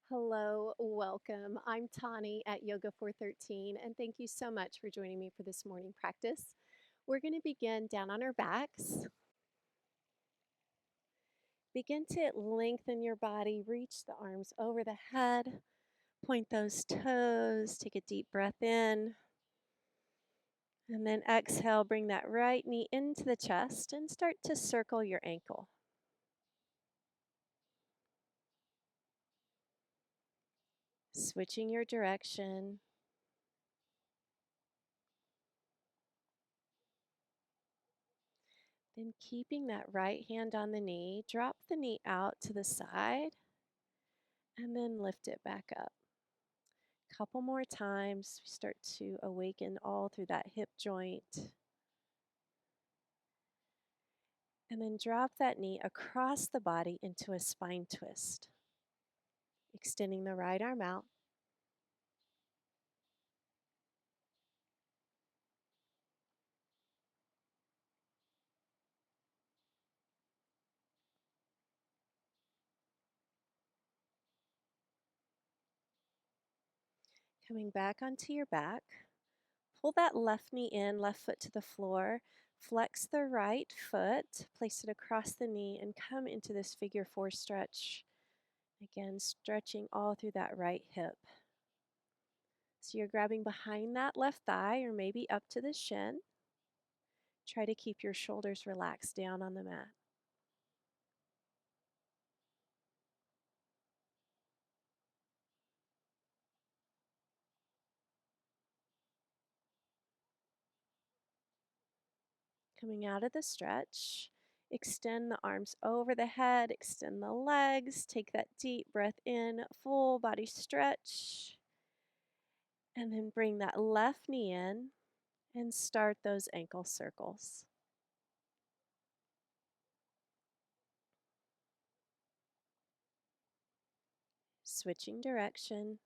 Hello, welcome. I'm Tauni at Yoga 413, and thank you so much for joining me for this morning practice. We're going to begin down on our backs. Begin to lengthen your body, reach the arms over the head, point those toes, take a deep breath in, and then exhale, bring that right knee into the chest and start to circle your ankle. Switching your direction. Then keeping that right hand on the knee, drop the knee out to the side and then lift it back up. Couple more times, we start to awaken all through that hip joint. And then drop that knee across the body into a spine twist. Extending the right arm out. Coming back onto your back. Pull that left knee in, left foot to the floor. Flex the right foot, place it across the knee, and come into this figure four stretch. Again, stretching all through that right hip. So you're grabbing behind that left thigh or maybe up to the shin. Try to keep your shoulders relaxed down on the mat. Coming out of the stretch, extend the arms over the head, extend the legs, take that deep breath in, full body stretch, and then bring that left knee in and start those ankle circles. Switching direction.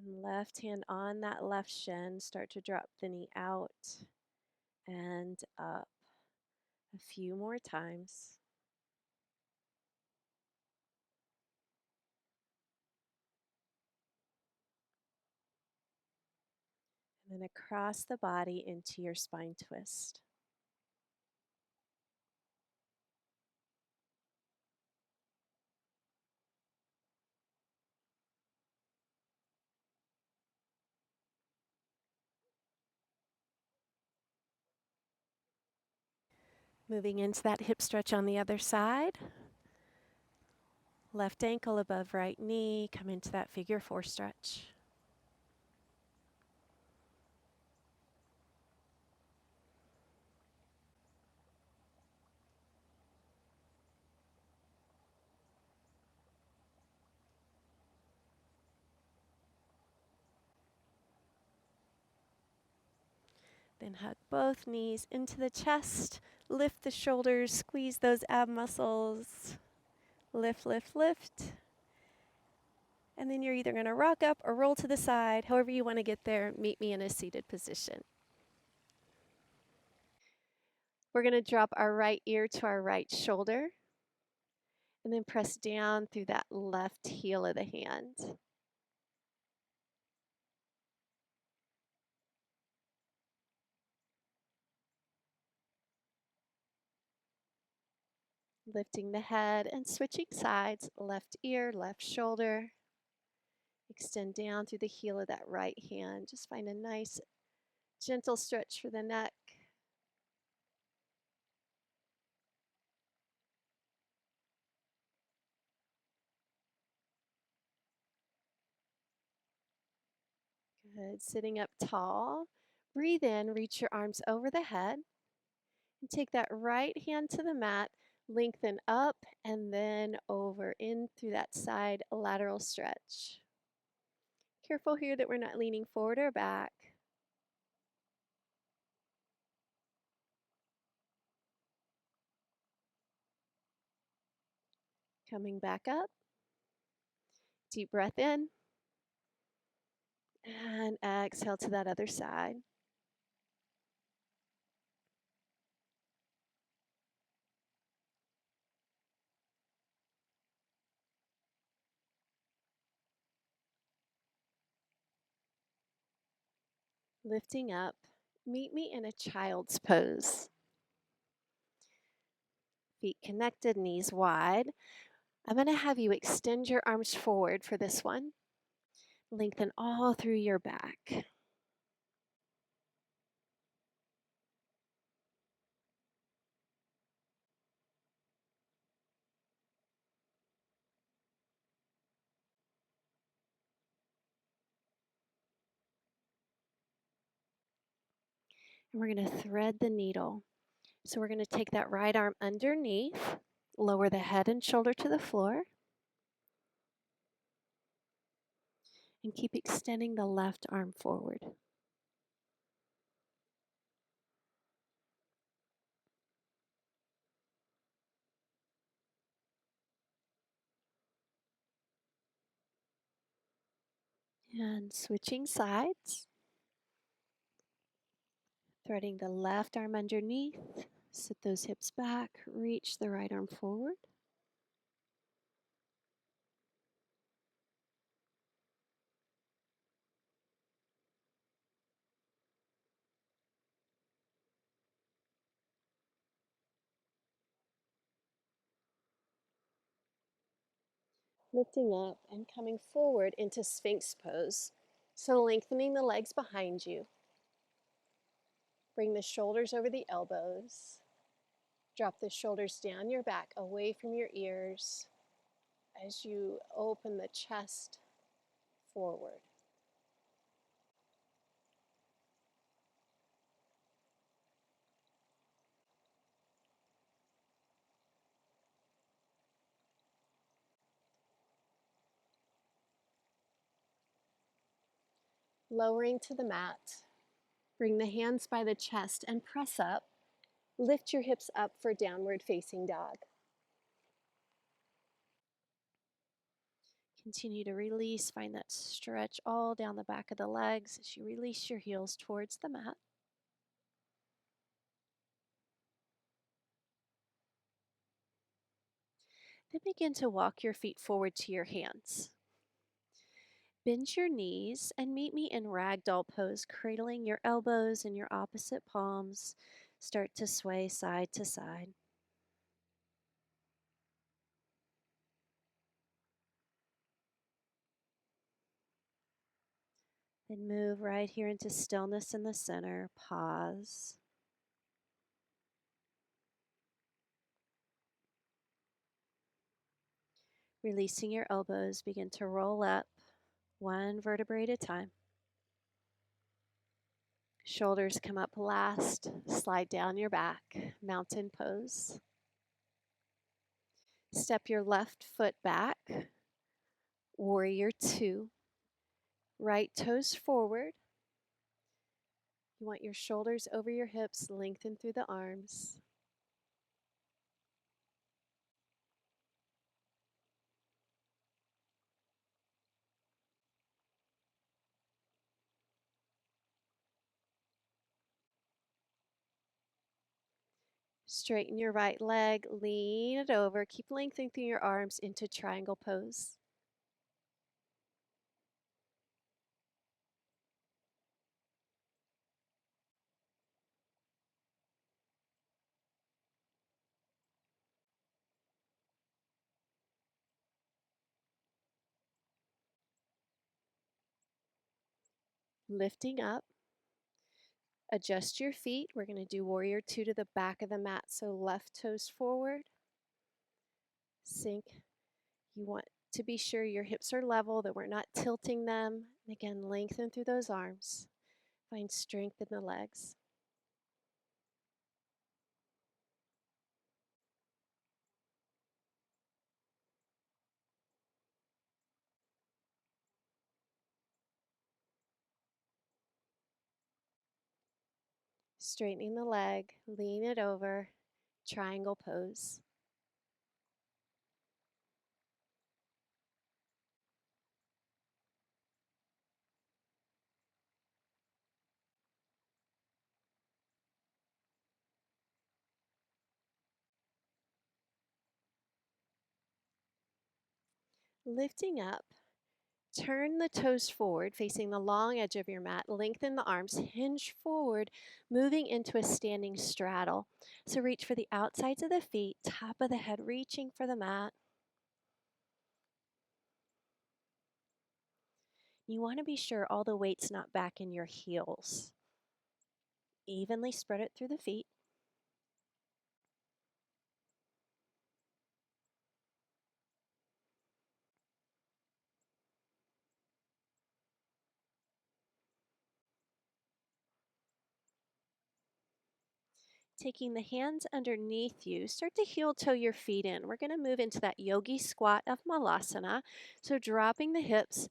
And left hand on that left shin, start to drop the knee out and up. A few more times. And then across the body into your spine twist. Moving into that hip stretch on the other side. Left ankle above right knee, come into that figure four stretch. Then hug both knees into the chest, lift the shoulders, squeeze those ab muscles. Lift, lift, lift. And then you're either going to rock up or roll to the side. However you want to get there, meet me in a seated position. We're going to drop our right ear to our right shoulder and then press down through that left heel of the hand. Lifting the head and switching sides, left ear, left shoulder. Extend down through the heel of that right hand. Just find a nice, gentle stretch for the neck. Good. Sitting up tall. Breathe in, reach your arms over the head. And take that right hand to the mat. Lengthen up and then over in through that side lateral stretch. Careful here that we're not leaning forward or back. Coming back up. Deep breath in. And exhale to that other side. Lifting up, meet me in a child's pose. Feet connected, knees wide. I'm going to have you extend your arms forward for this one. Lengthen all through your back. And we're going to thread the needle. So we're going to take that right arm underneath, lower the head and shoulder to the floor, and keep extending the left arm forward. And switching sides, threading the left arm underneath, sit those hips back, reach the right arm forward. Lifting up and coming forward into Sphinx pose. So lengthening the legs behind you. Bring the shoulders over the elbows. Drop the shoulders down your back, away from your ears, as you open the chest forward. Lowering to the mat. Bring the hands by the chest and press up. Lift your hips up for downward facing dog. Continue to release. Find that stretch all down the back of the legs as you release your heels towards the mat. Then begin to walk your feet forward to your hands. Bend your knees and meet me in ragdoll pose, cradling your elbows in your opposite palms. Start to sway side to side. Then move right here into stillness in the center. Pause. Releasing your elbows, begin to roll up one vertebrae at a time. Shoulders come up last. Slide down your back. Mountain pose. Step your left foot back. Warrior two. Right toes forward. You want your shoulders over your hips, lengthen through the arms. Straighten your right leg, lean it over. Keep lengthening through your arms into triangle pose. Lifting up. Adjust your feet. We're going to do warrior two to the back of the mat. So left toes forward. Sink. You want to be sure your hips are level, that we're not tilting them. And again, lengthen through those arms. Find strength in the legs. Straightening the leg, lean it over, triangle pose. Lifting up, Turn the toes forward, facing the long edge of your mat. Lengthen the arms, hinge forward, moving into a standing straddle. So reach for the outsides of the feet, top of the head, reaching for the mat. You want to be sure all the weight's not back in your heels. Evenly spread it through the feet. Taking the hands underneath you, start to heel toe your feet in. We're going to move into that yogi squat of malasana. So dropping the hips,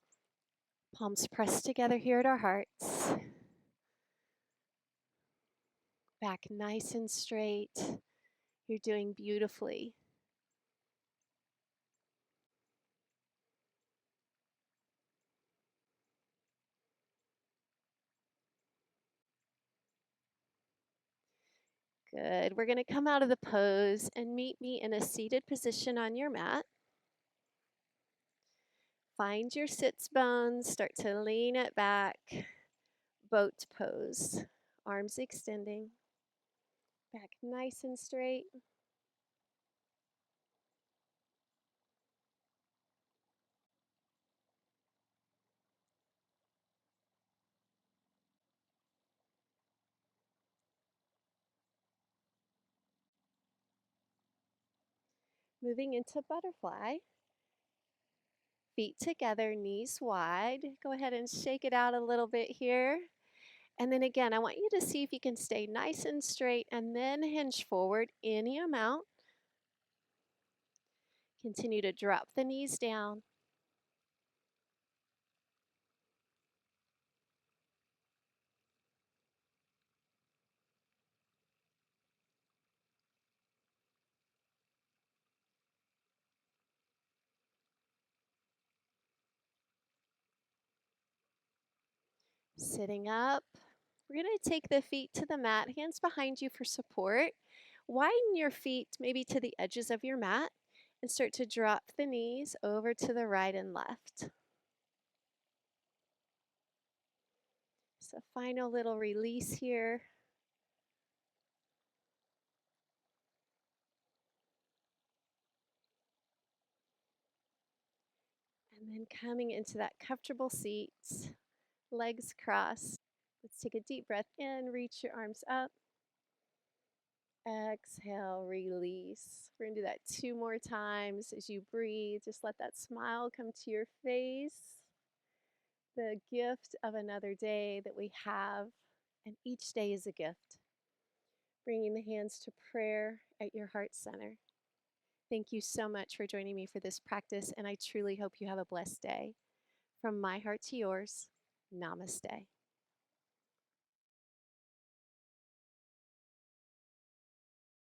palms pressed together here at our hearts. Back nice and straight. You're doing beautifully. Good. We're going to come out of the pose and meet me in a seated position on your mat. Find your sits bones. Start to lean it back. Boat pose. Arms extending. Back nice and straight. Moving into butterfly. Feet together, knees wide. Go ahead and shake it out a little bit here. And then again, I want you to see if you can stay nice and straight and then hinge forward any amount. Continue to drop the knees down. Sitting up. We're going to take the feet to the mat, hands behind you for support. Widen your feet maybe to the edges of your mat and start to drop the knees over to the right and left. So final little release here. And then coming into that comfortable seat, legs crossed. Let's take a deep breath in, reach your arms up. Exhale, release. We're going to do that 2 more times. As you breathe, just let that smile come to your face. The gift of another day that we have, and each day is a gift. Bringing the hands to prayer at your heart center. Thank you so much for joining me for this practice, and I truly hope you have a blessed day. From my heart to yours, namaste.